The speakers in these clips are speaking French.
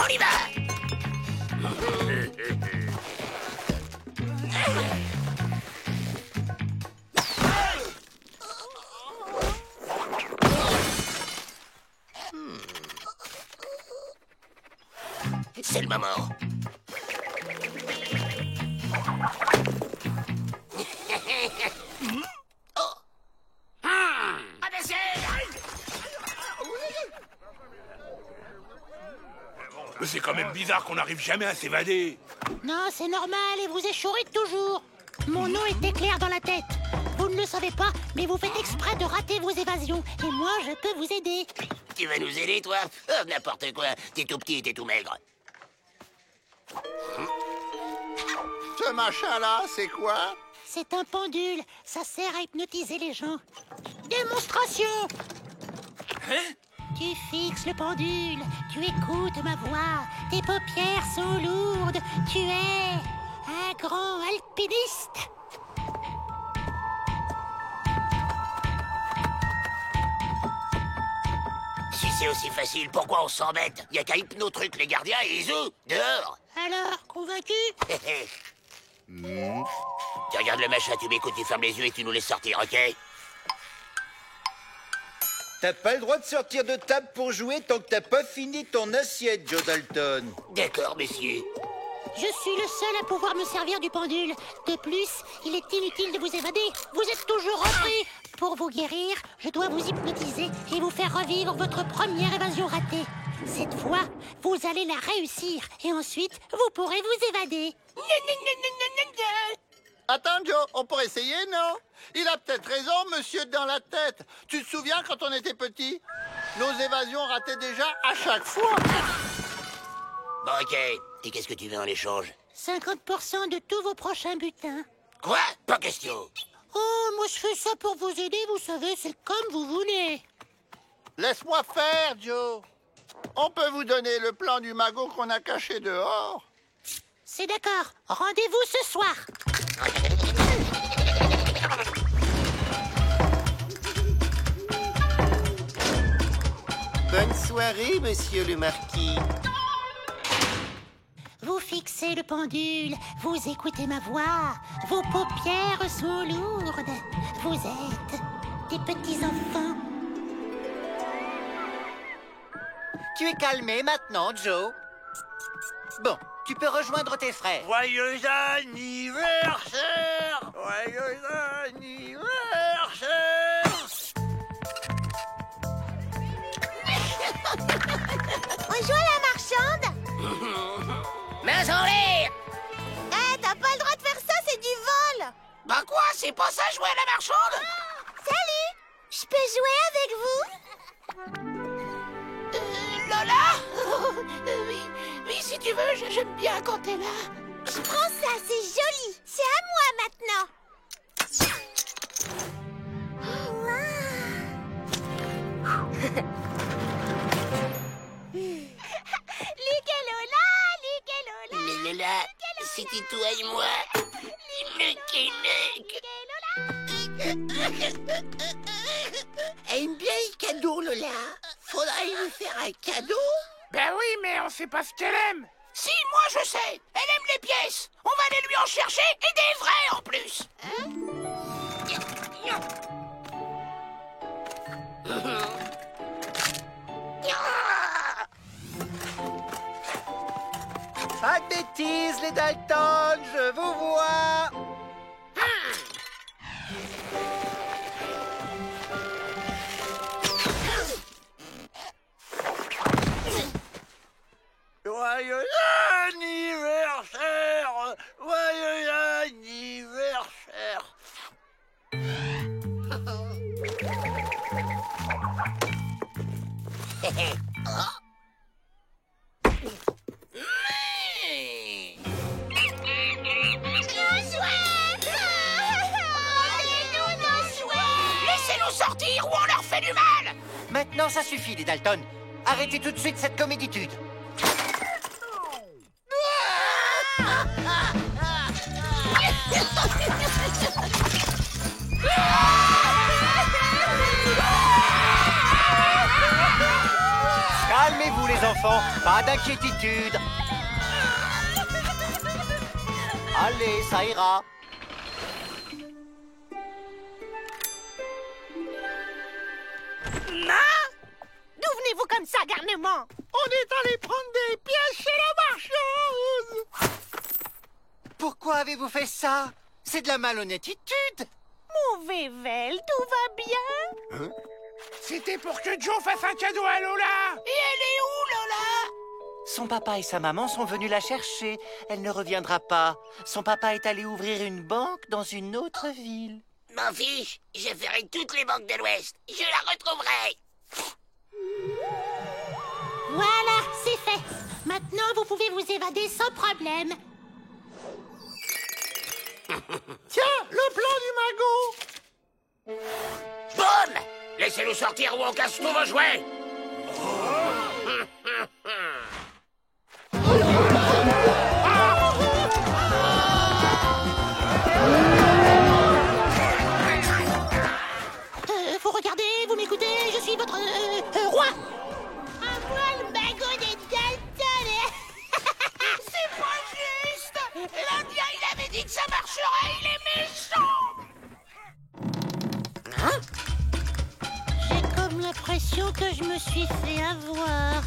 On y va. C'est le moment. Oh. Mais c'est quand même bizarre qu'on n'arrive jamais à s'évader. Non, c'est normal et vous échouez toujours. Mon nom est éclair dans la tête. Vous ne le savez pas, mais vous faites exprès de rater vos évasions. Et moi, je peux vous aider. Tu vas nous aider, toi? Oh, n'importe quoi. T'es tout petit et t'es tout maigre. Ce machin-là, c'est quoi? C'est un pendule. Ça sert à hypnotiser les gens. Démonstration! Hein? Tu fixes le pendule. Tu écoutes ma voix. Tes paupières sont lourdes. Tu es un grand alpiniste. Si c'est aussi facile, pourquoi on s'embête? Y a qu'à hypnotruc les gardiens et Izu, dehors. Alors, convaincu? Tu regardes le machin, tu m'écoutes, tu fermes les yeux et tu nous laisses sortir, ok? T'as pas le droit de sortir de table pour jouer tant que t'as pas fini ton assiette, Joe Dalton. D'accord, messieurs. Je suis le seul à pouvoir me servir du pendule. De plus, il est inutile de vous évader. Vous êtes toujours rentrés. Pour vous guérir, je dois vous hypnotiser et vous faire revivre votre première évasion ratée. Cette fois, vous allez la réussir et ensuite, vous pourrez vous évader. Attends, Joe, on pourrait essayer, non? Il a peut-être raison, monsieur dans la tête. Tu te souviens quand on était petit? Nos évasions rataient déjà à chaque fois. Bon, ok. Et qu'est-ce que tu veux en échange? 50% de tous vos prochains butins. Quoi? Pas question. Oh, moi je fais ça pour vous aider, vous savez, c'est comme vous voulez. Laisse-moi faire, Joe. On peut vous donner le plan du magot qu'on a caché dehors. C'est d'accord, rendez-vous ce soir. Bonne soirée, monsieur le marquis. Vous fixez le pendule, vous écoutez ma voix, vos paupières sont lourdes, vous êtes des petits enfants. Tu es calmé maintenant, Joe. Bon, tu peux rejoindre tes frères. Joyeux anniversaire! Joyeux anniversaire! On joue à la marchande? Mains en l'air! Eh, t'as pas le droit de faire ça, c'est du vol! Bah quoi? C'est pas ça, jouer à la marchande? Salut! Je peux jouer avec vous? Lola? Oui, si tu veux, j'aime bien quand t'es là. Je prends ça, c'est joli! C'est à moi maintenant! Oh, wow. Ligue Lola! Ligue Lola! Mais Lola, c'était toi et moi. Aime bien les cadeaux, Lola. Faudrait lui faire un cadeau. Ben oui, mais on sait pas ce qu'elle aime. Si, moi je sais. Elle aime les pièces. On va aller lui en chercher et des vrais en plus. Pas de bêtises, les Dalton, je vous vois. Joyeux anniversaire! Joyeux anniversaire! Laissez-nous sortir ou on leur fait du mal. Maintenant, ça suffit, les Dalton. Arrêtez tout de suite cette coméditude. Calmez-vous, les enfants. Pas d'inquiétude. Allez, ça ira. D'où venez-vous comme ça, garnement? On est allé prendre des pièces chez la marcheuse. Pourquoi avez-vous fait ça? C'est de la malhonnêtitude. Mauvais Vel, tout va bien? C'était pour que Joe fasse un cadeau à Lola. Et elle est où, Lola? Son papa et sa maman sont venus la chercher. Elle ne reviendra pas. Son papa est allé ouvrir une banque dans une autre ville. M'en fiche, je ferai toutes les banques de l'Ouest. Je la retrouverai. Voilà, c'est fait. Maintenant, vous pouvez vous évader sans problème. Tiens, le plan du magot. Boum! Laissez-nous sortir ou on casse tous vos jouets. Faut regarder, vous m'écoutez, je suis votre roi. À moi le magot des Dalton. C'est pas juste. L'Indien, il avait dit que ça marcherait, il est méchant. Hein? J'ai comme l'impression que je me suis fait avoir.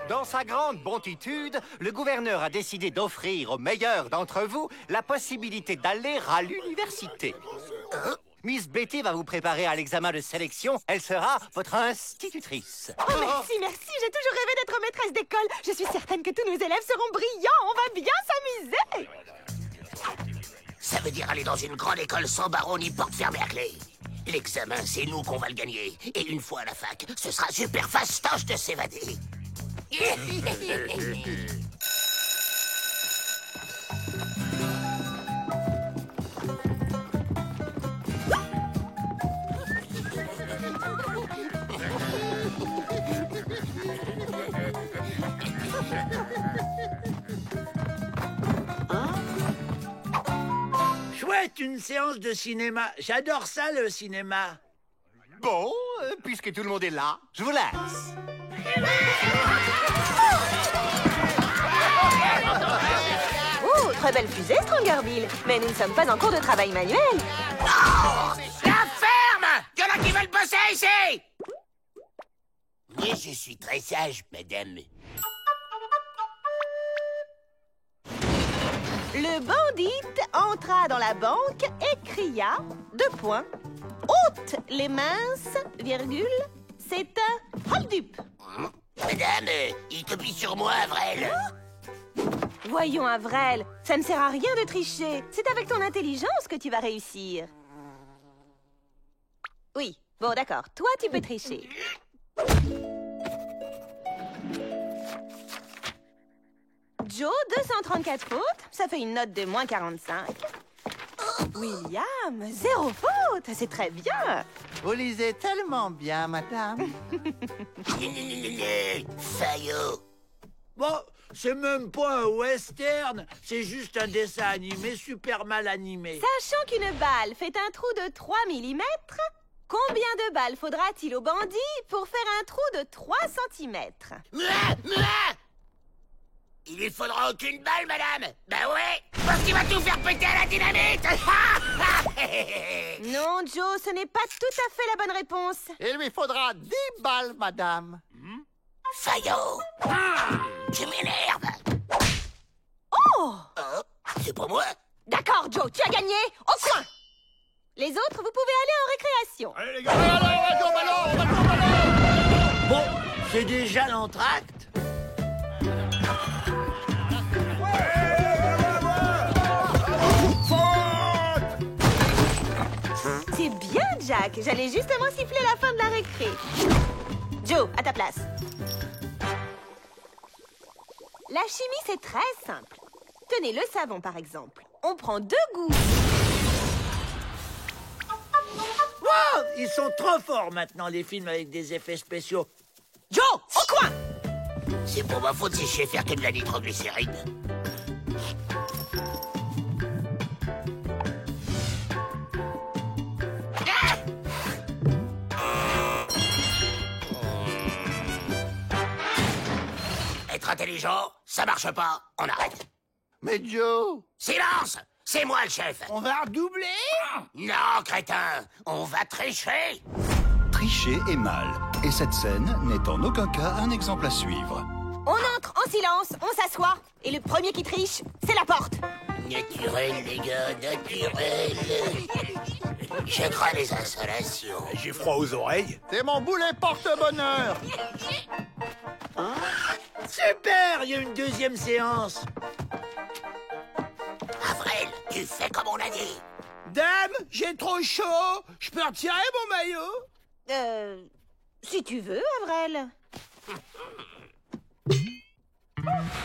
Dans sa grande bontitude, le gouverneur a décidé d'offrir aux meilleurs d'entre vous la possibilité d'aller à l'université. Miss Betty va vous préparer à l'examen de sélection. Elle sera votre institutrice. Oh, merci, merci. J'ai toujours rêvé d'être maîtresse d'école. Je suis certaine que tous nos élèves seront brillants. On va bien s'amuser. Ça veut dire aller dans une grande école sans barreau ni porte fermée à clé. L'examen, c'est nous qu'on va le gagner. Et une fois à la fac, ce sera super fastoche de s'évader. Chouette, une séance de cinéma. J'adore ça, le cinéma. Bon, puisque tout le monde est là, je vous laisse. Oh, très belle fusée, Strongerville. Mais nous ne sommes pas en cours de travail manuel. Oh, la ferme! Y'en a qui veulent bosser ici! Mais je suis très sage, madame. Le bandit entra dans la banque et cria, : ôte les minces, virgule, c'est un hold-up. Madame, il copie sur moi, Avrel. Voyons, Avrel, ça ne sert à rien de tricher. C'est avec ton intelligence que tu vas réussir. Oui, bon d'accord, toi tu peux tricher. Joe, 234 fautes, ça fait une note de moins 45. William, 0 faute, c'est très bien. Vous lisez tellement bien, madame. Fayot. Bon, c'est même pas un western, c'est juste un dessin animé super mal animé. Sachant qu'une balle fait un trou de 3 mm, combien de balles faudra-t-il au bandit pour faire un trou de 3 cm? Il lui faudra aucune balle, madame. Ben ouais, parce qu'il va tout faire péter à la dynamite. Non, Joe, ce n'est pas tout à fait la bonne réponse. Il lui faudra 10 balles, madame. Fayot. Tu m'énerves. Oh! C'est pas moi. D'accord, Joe, tu as gagné. Au coin. Les autres, vous pouvez aller en récréation. Allez, les gars. Bon, c'est déjà l'entracte. C'est bien, Jack. J'allais justement siffler la fin de la récré. Joe, à ta place. La chimie, c'est très simple. Tenez, le savon, par exemple. On prend 2 gouttes. Wow, ils sont trop forts maintenant, les films avec des effets spéciaux. Joe, au coin! C'est pour ma faute si je sais faire que de la nitroglycérine. Joe, ça marche pas, on arrête. Mais Joe... Silence! C'est moi le chef. On va redoubler? Non, crétin, on va tricher. Tricher est mal, et cette scène n'est en aucun cas un exemple à suivre. On entre en silence, on s'assoit. Et le premier qui triche, c'est la porte. Naturel, les gars, naturel. Je crains les insolations. J'ai froid aux oreilles. C'est mon boulet porte-bonheur. Super, il y a une deuxième séance. Avril, tu fais comme on a dit. Dame, j'ai trop chaud. Je peux retirer mon maillot? Si tu veux, Avril.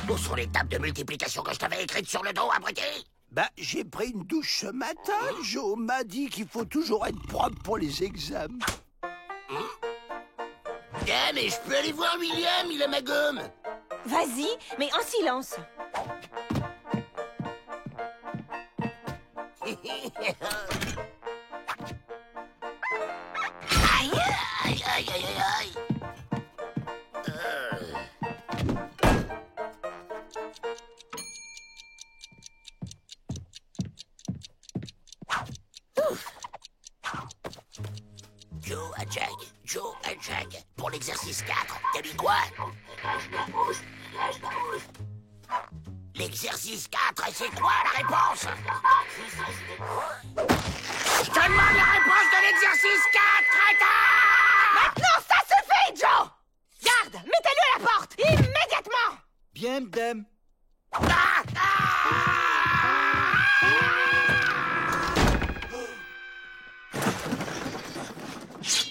Où sont les tables de multiplication que je t'avais écrites sur le dos, abruti? Bah, j'ai pris une douche ce matin. Joe m'a dit qu'il faut toujours être propre pour les examens. Tiens, mais je peux aller voir William, il a ma gomme. Vas-y, mais en silence. Aïe, aïe, aïe, aïe, aïe. Joe et Jack, pour l'exercice 4, t'as mis quoi? L'exercice 4, c'est quoi la réponse? Je te demande la réponse de l'exercice 4, crétin! Maintenant, ça se fait, Joe! Garde, mettez-le à la porte, immédiatement! Bien, madame.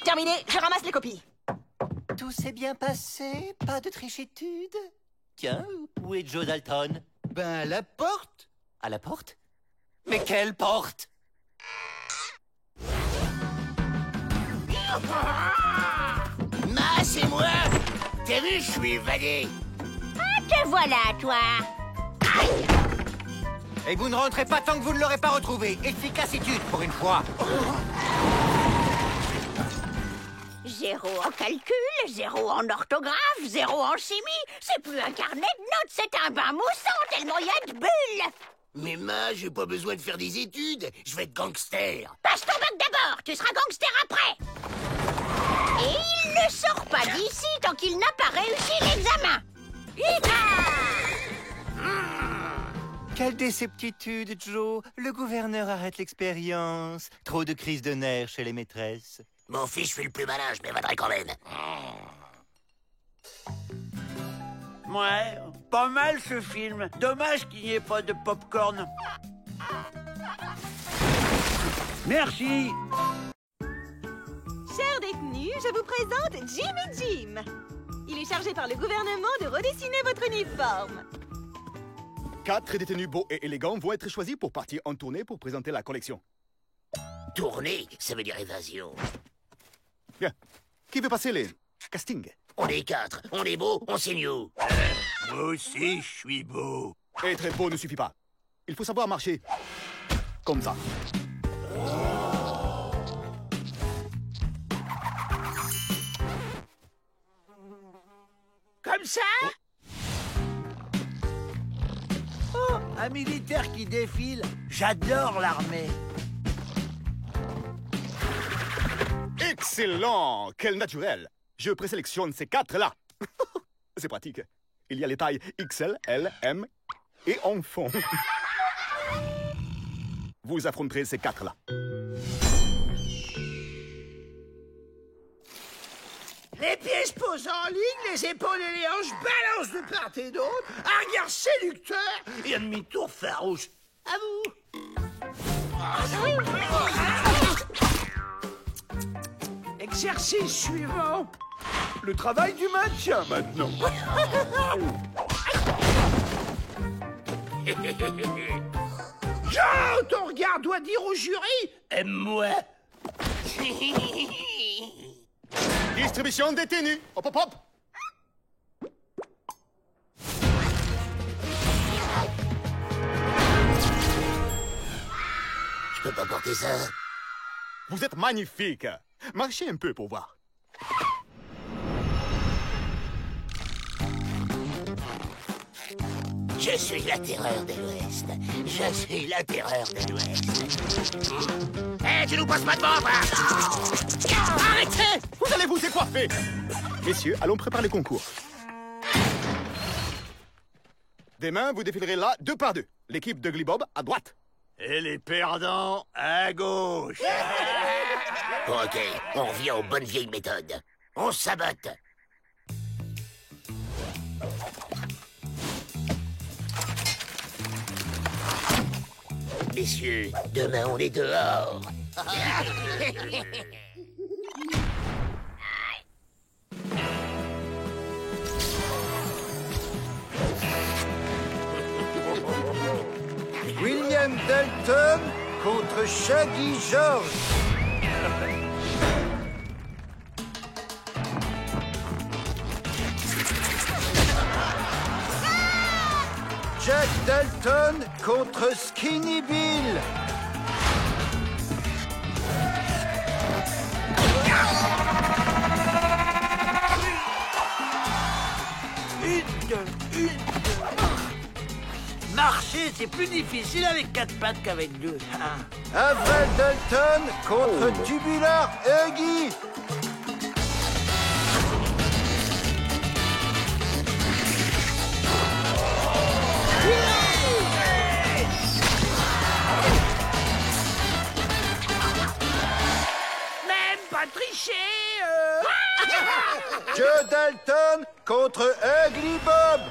Terminé, je ramasse les copies. Tout s'est bien passé? Pas de trichitude? Tiens, où est Joe Dalton? Ben, à la porte. À la porte? Mais quelle porte? C'est moi! T'as vu, je suis évadé! Ah, te voilà, toi! Aïe! Et vous ne rentrez pas tant que vous ne l'aurez pas retrouvé. Efficacitude, pour une fois. 0 en calcul, 0 en orthographe, 0 en chimie. C'est plus un carnet de notes, c'est un bain moussant tellement il y a de bulles. Mais ma, j'ai pas besoin de faire des études. Je vais être gangster. Passe ton bac d'abord, tu seras gangster après. Et il ne sort pas d'ici tant qu'il n'a pas réussi l'examen. Quelle déceptitude, Joe. Le gouverneur arrête l'expérience. Trop de crises de nerfs chez les maîtresses. Mon fils, je suis le plus malin, je m'évaderai quand même. Ouais, pas mal ce film. Dommage qu'il n'y ait pas de pop-corn. Merci. Chers détenus, je vous présente Jim et Jim. Il est chargé par le gouvernement de redessiner votre uniforme. 4 détenus beaux et élégants vont être choisis pour partir en tournée pour présenter la collection. Tournée, ça veut dire évasion. Bien. Qui veut passer les castings? On est 4, on est beau, on signe où? Moi aussi, je suis beau. Être beau ne suffit pas. Il faut savoir marcher. Comme ça. Comme ça? Oh, un militaire qui défile. J'adore l'armée. Excellent! Quel naturel! Je présélectionne ces 4-là. C'est pratique. Il y a les tailles XL, L, M et enfant. Vous affronterez ces 4-là. Les pieds se posent en ligne, les épaules et les hanches balancent de part et d'autre. Un regard séducteur et un demi-tour farouche. À vous. Exercice suivant. Le travail du maintien, maintenant. Jean, ton regard doit dire au jury, aime-moi. Distribution détenue. Hop, hop, hop. Je peux pas porter ça. Vous êtes magnifique. Marchez un peu pour voir. Je suis la terreur de l'Ouest. Je suis la terreur de l'Ouest. Hé, tu nous passes pas devant, toi! Arrêtez! Vous allez vous décoiffer! Messieurs, allons préparer le concours. Demain, vous défilerez là, 2 par 2. L'équipe de Glibob à droite. Et les perdants à gauche. Ok, on revient aux bonnes vieilles méthodes. On sabote. Messieurs, demain on est dehors. William Dalton contre Shaggy George. Jack Dalton contre Skinny Bill. Marcher, c'est plus difficile avec 4 pattes qu'avec 2. Avril Dalton contre Tubular Huggy. Même pas tricher Joe Dalton contre Ugly Bob.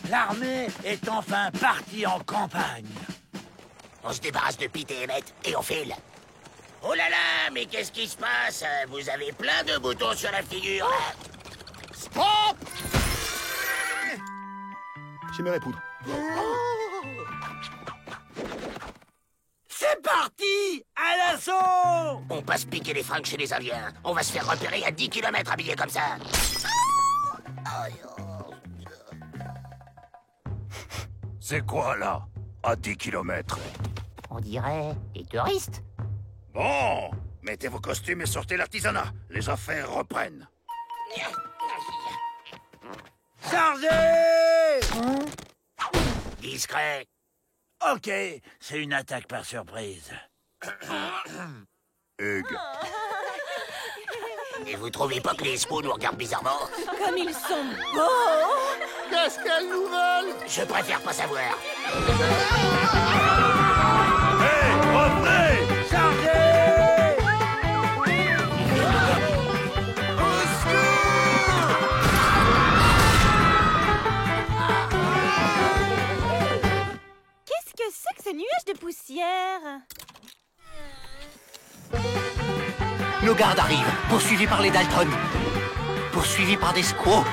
L'armée est enfin partie en campagne. On se débarrasse de Pete et Emmett et on file. Oh là là, mais qu'est-ce qui se passe? Vous avez plein de boutons sur la figure. Stop! J'aimerais poudre. C'est parti! À l'assaut! On passe piquer les fringues chez les Indiens. On va se faire repérer à 10 km habillés comme ça. C'est quoi, là? À 10 km. On dirait des touristes. Bon, mettez vos costumes et sortez l'artisanat. Les affaires reprennent. Chargez! Discret. Ok, c'est une attaque par surprise. Hugues. Et vous trouvez pas que les espoirs nous regardent bizarrement? Comme ils sont beaux! Qu'est-ce qu'elles nous veulent? Je préfère pas savoir. Hé, revenez! Chargez! Qu'est-ce que c'est que ce nuage de poussière? Nos gardes arrivent, poursuivis par les Dalton. Poursuivis par des squaws.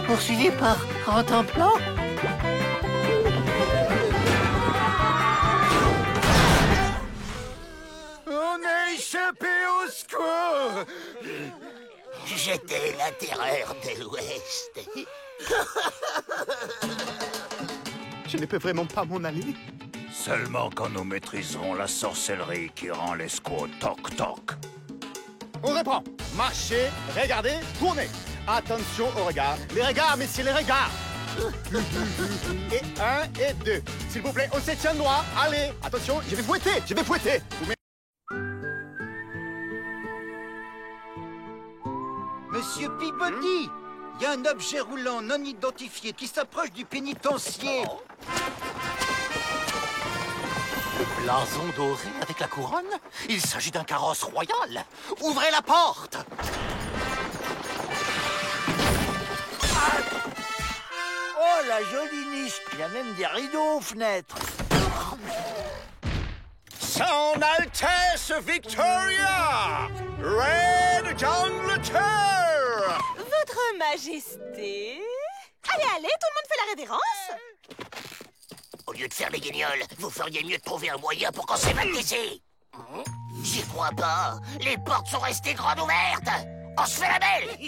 Poursuivis par Rantanplan. On a échappé au score. J'étais la terreur de l'Ouest. Je ne peux vraiment pas m'en aller. Seulement quand nous maîtriserons la sorcellerie qui rend les squaws toc-toc. On reprend. Marchez, regardez, tournez. Attention au regard. Les regards, messieurs, les regards. Et 1 et 2. S'il vous plaît, on se tient droit. Allez, attention, je vais fouetter, je vais fouetter. Monsieur Peabody, il y a un objet roulant non identifié qui s'approche du pénitencier. Le blason doré avec la couronne? Il s'agit d'un carrosse royal. Ouvrez la porte. Oh la jolie niche. Il y a même des rideaux aux fenêtres. Son Altesse Victoria, Reine d'Angleterre. Votre Majesté... Allez, allez, tout le monde fait la révérence. Au lieu de faire les guignols, vous feriez mieux de trouver un moyen pour qu'on s'évade d'ici. J'y crois pas. Les portes sont restées grandes ouvertes. On se fait la belle.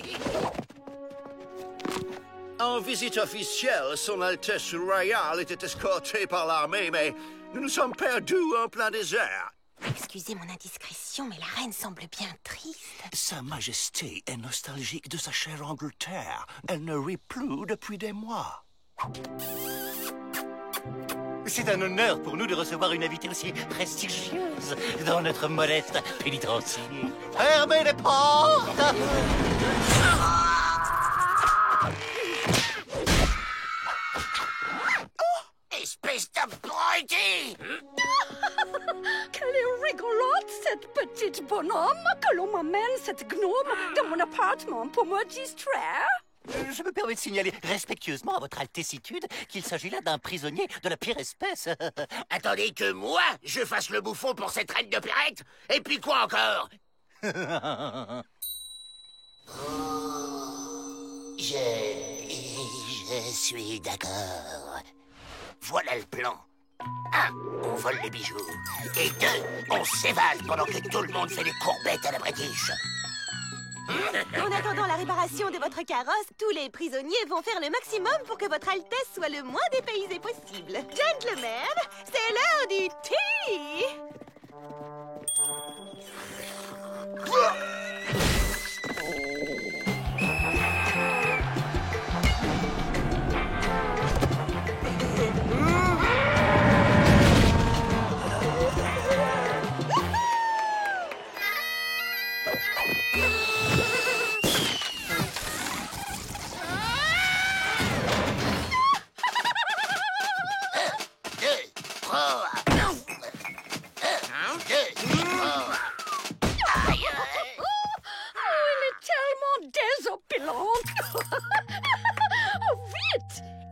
En visite officielle, Son Altesse Royale était escortée par l'armée, mais nous nous sommes perdus en plein désert. Excusez mon indiscrétion, mais la reine semble bien triste. Sa Majesté est nostalgique de sa chère Angleterre. Elle ne rit plus depuis des mois. C'est un honneur pour nous de recevoir une invitée aussi prestigieuse dans notre modeste pénitencier. Fermez les portes! Espèce d'abruti! Quelle est rigolote, cette petite bonhomme, que l'on m'amène cette gnome dans mon appartement pour me distraire. Je me permets de signaler respectueusement à votre altessitude qu'il s'agit là d'un prisonnier de la pire espèce. Attendez que moi, je fasse le bouffon pour cette reine de Perrette? Et puis quoi encore? Je suis d'accord. Voilà le plan. 1, on vole les bijoux. Et 2, on s'évade pendant que tout le monde fait des courbettes à la British. En attendant la réparation de votre carrosse, tous les prisonniers vont faire le maximum pour que votre Altesse soit le moins dépaysée possible. Gentlemen, c'est l'heure du thé!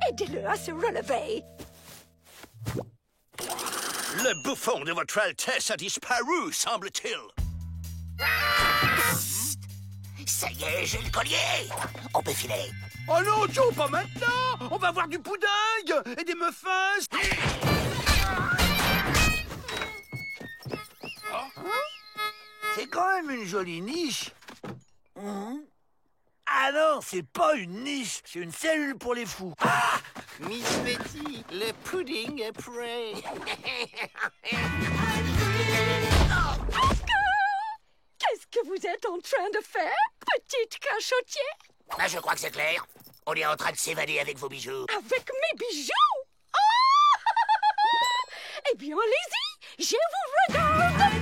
Aidez-le à se relever. Le bouffon de votre Altesse a disparu, semble-t-il. Ça y est, j'ai le collier. On peut filer. Oh non, Joe, pas maintenant. On va voir du pudding et des muffins. C'est quand même une jolie niche. Ah non, c'est pas une niche, c'est une cellule pour les fous. Ah, Miss Betty, le pudding est prêt. Qu'est-ce que vous êtes en train de faire, petite cachotière? Là, je crois que c'est clair. On est en train de s'évader avec vos bijoux. Avec mes bijoux? Oh! Eh bien, allez-y, je vous regarde.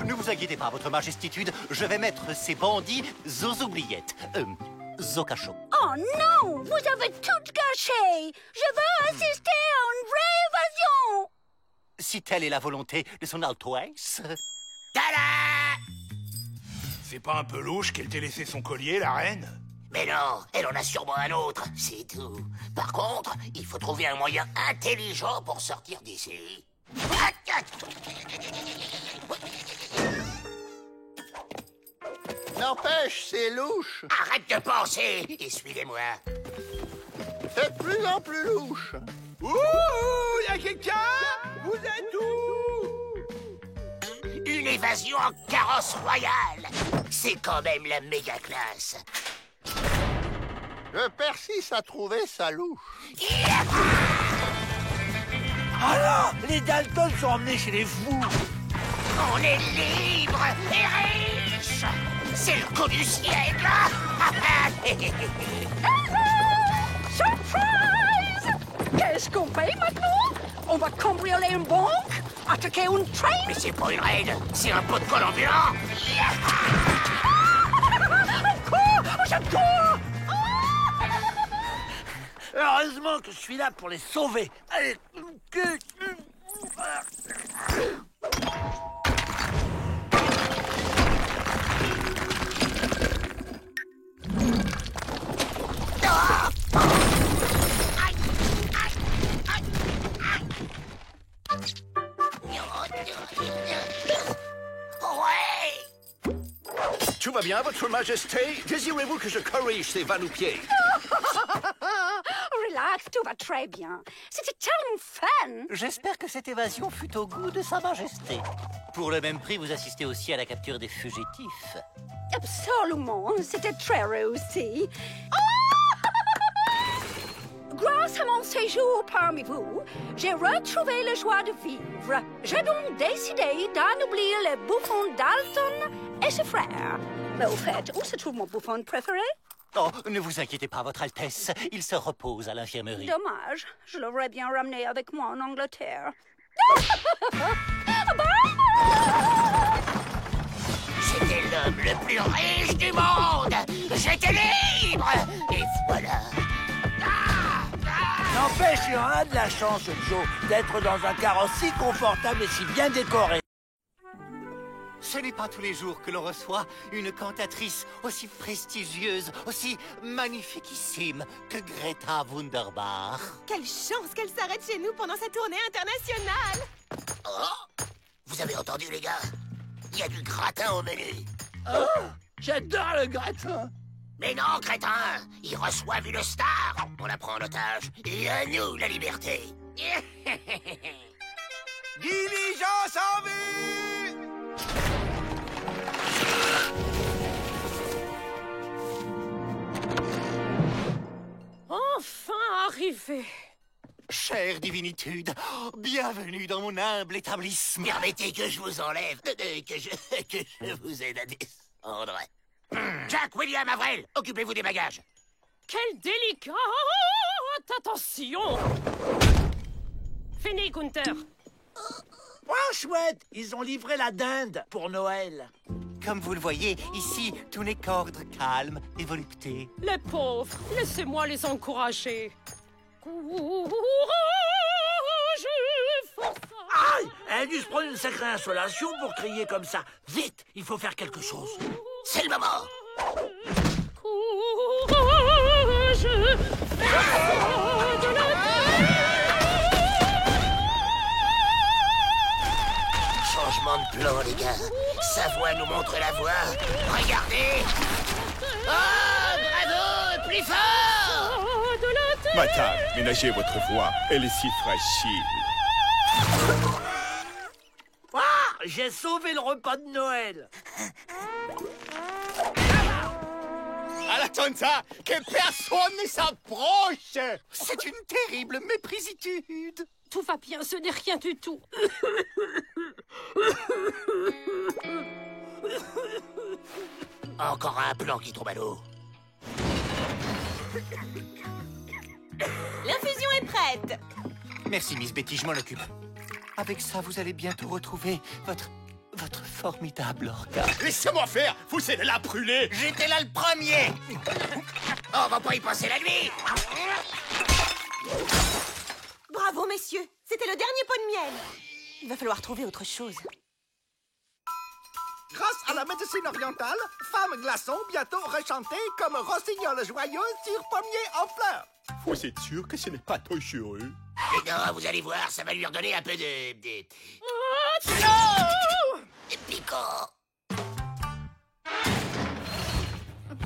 Ne vous inquiétez pas, votre majestitude, je vais mettre ces bandits aux oubliettes. Au cachot. Oh non, vous avez tout gâché. Je veux assister à une vraie évasion. Si telle est la volonté de son Altesse. Tada! C'est pas un peu louche qu'elle t'ait laissé son collier, la reine? Mais non, elle en a sûrement un autre, c'est tout. Par contre, il faut trouver un moyen intelligent pour sortir d'ici. N'empêche, c'est louche. Arrête de penser et suivez-moi. C'est de plus en plus louche. Ouh, y'a quelqu'un? Vous êtes où? Une évasion en carrosse royale. C'est quand même la méga classe. Je persiste à trouver ça louche. Alors, les Dalton sont emmenés chez les fous. On est libre et riche. C'est le coup du siècle. Surprise! Qu'est-ce qu'on fait maintenant? On va cambrioler une banque? Attaquer une train? Mais c'est pas une raid, c'est un pot de colle ambulant. Je cours! Heureusement que je suis là pour les sauver. Allez. bien, Votre Majesté. Désirez-vous que je corrige ces va-nu-pieds? Relax, tout va très bien. C'était tellement fun. J'espère que cette évasion fut au goût de Sa Majesté. Pour le même prix, vous assistez aussi à la capture des fugitifs. Absolument, c'était très réussi. Grâce à mon séjour parmi vous, j'ai retrouvé la joie de vivre. J'ai donc décidé d'anoblir les bouffons Dalton et ses frères. Mais au fait, où se trouve mon bouffon préféré? Oh, ne vous inquiétez pas, Votre Altesse. Il se repose à l'infirmerie. Dommage, je l'aurais bien ramené avec moi en Angleterre. J'étais l'homme le plus riche du monde. J'étais libre. Et voilà. N'empêche, il en a de la chance, Joe, d'être dans un carrosse si confortable et si bien décoré. Ce n'est pas tous les jours que l'on reçoit une cantatrice aussi prestigieuse, aussi magnifiquissime que Greta Wunderbar. Quelle chance qu'elle s'arrête chez nous pendant sa tournée internationale! Oh! Vous avez entendu, les gars? Il y a du gratin au menu. Oh, j'adore le gratin. Mais non, crétin! Ils reçoivent une star! On la prend en otage. Et à nous, la liberté! Diligence en vue! Enfin arrivé! Chère divinitude, bienvenue dans mon humble établissement. Permettez que je vous enlève, que je vous aide à descendre. Jack, William, Avril, occupez-vous des bagages. Quelle délicate attention! Fini, Gunther. Oh, chouette, ils ont livré la dinde pour Noël. Comme vous le voyez, ici, tout n'est qu'ordre calme et volupté. Les pauvres, laissez-moi les encourager. Courage, force. Aïe! Elle a dû se prendre une sacrée insolation pour crier comme ça. Vite, il faut faire quelque chose. C'est le moment. Courage, de la Changement de plan, les gars. Sa voix nous montre la voie. Regardez. Oh, bravo, plus fort. Madame, ménagez votre voix. Elle est si fragile. Ah! J'ai sauvé le repas de Noël. Attends ça, que personne ne s'approche. C'est une terrible méprisitude. Tout va bien, ce n'est rien du tout. Encore un plan qui tombe à l'eau. L'infusion est prête. Merci, Miss Betty, je m'en occupe. Avec ça, vous allez bientôt retrouver votre formidable organe. Laissez-moi faire, vous allez la brûler. J'étais là le premier. On va pas y passer la nuit. Bravo, messieurs. C'était le dernier pot de miel. Il va falloir trouver autre chose. Grâce à la médecine orientale, femme glaçon bientôt rechantée comme rossignol joyeux sur pommier en fleurs. Vous êtes sûr que ce n'est pas dangereux? Et non, vous allez voir, ça va lui redonner un peu de piquant.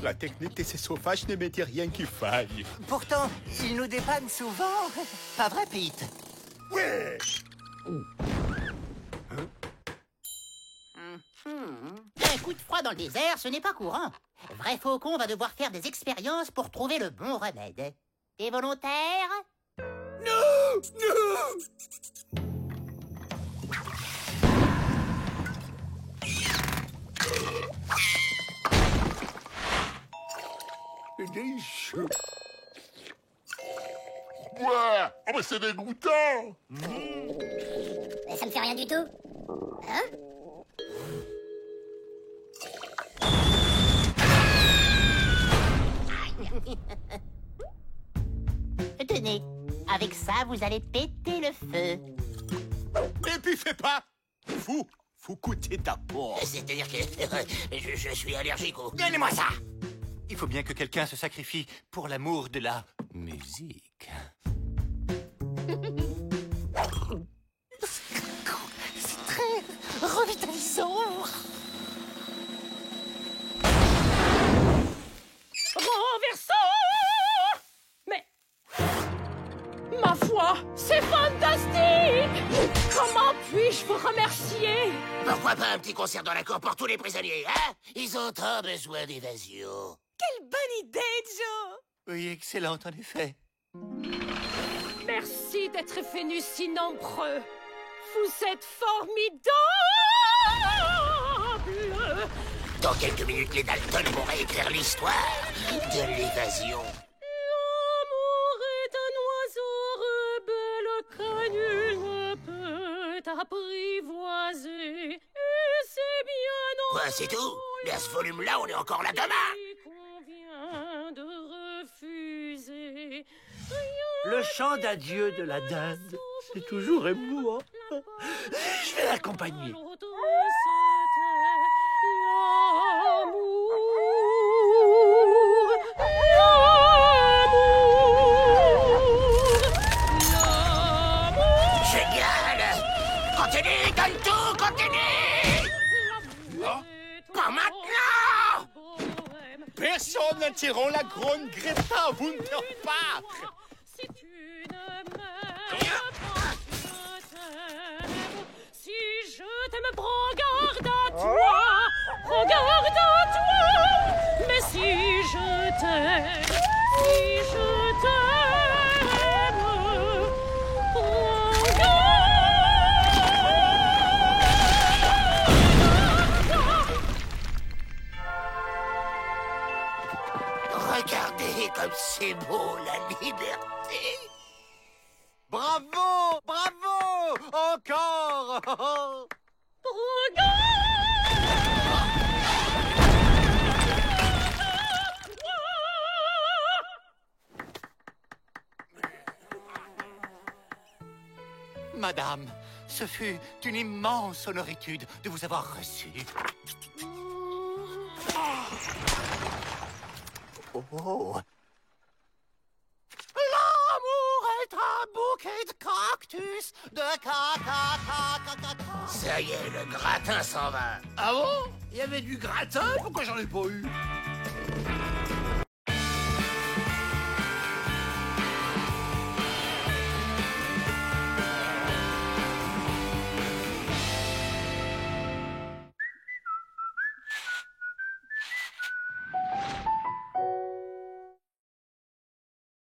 La technique de ces sauvages ne me dit rien qui faille. Pourtant, ils nous dépannent souvent. Pas vrai, Pete? Ouais. Un coup de froid dans le désert, ce n'est pas courant. Vrai faucon va devoir faire des expériences pour trouver le bon remède. T'es volontaire? Non! Non! Des cheveux. Ouais, oh mais c'est dégoûtant. Ça me fait rien du tout. Hein? Tenez, avec ça, vous allez péter le feu. Et puis fais pas. Vous coûtez ta peau. C'est-à-dire que je suis allergique au... Donnez-moi ça. Il faut bien que quelqu'un se sacrifie pour l'amour de la musique. C'est très revitalisant. puis-je vous remercier? Pourquoi pas un petit concert dans la cour pour tous les prisonniers, hein? Ils ont tant besoin d'évasion. Quelle bonne idée, Joe! Oui, excellente en effet. Merci d'être venus si nombreux. Vous êtes formidables! Dans quelques minutes, les Dalton vont réécrire l'histoire de l'évasion. L'amour est un oiseau rebelle que nul ne peut apprivoiser. Et c'est bien Quoi, c'est tout? Mais à ce volume-là, on est encore là demain! convient de refuser. Le chant d'adieu de la dinde, c'est toujours émouvant. Je vais l'accompagner. Génial! Continue, donne tout, continue! Pas maintenant! Personne n'attireront la grande Greta Wunderbar. Si je t'aime, prends garde à toi, prends garde à toi. Mais si je t'aime, prends Regardez comme c'est beau, la liberté! Bravo! Bravo! Encore! Madame, ce fut une immense honoritude de vous avoir reçu. Oh! L'amour est un bouquet de cactus, de caca. Ça y est, le gratin s'en va. Ah bon? Il y avait du gratin? Pourquoi j'en ai pas eu?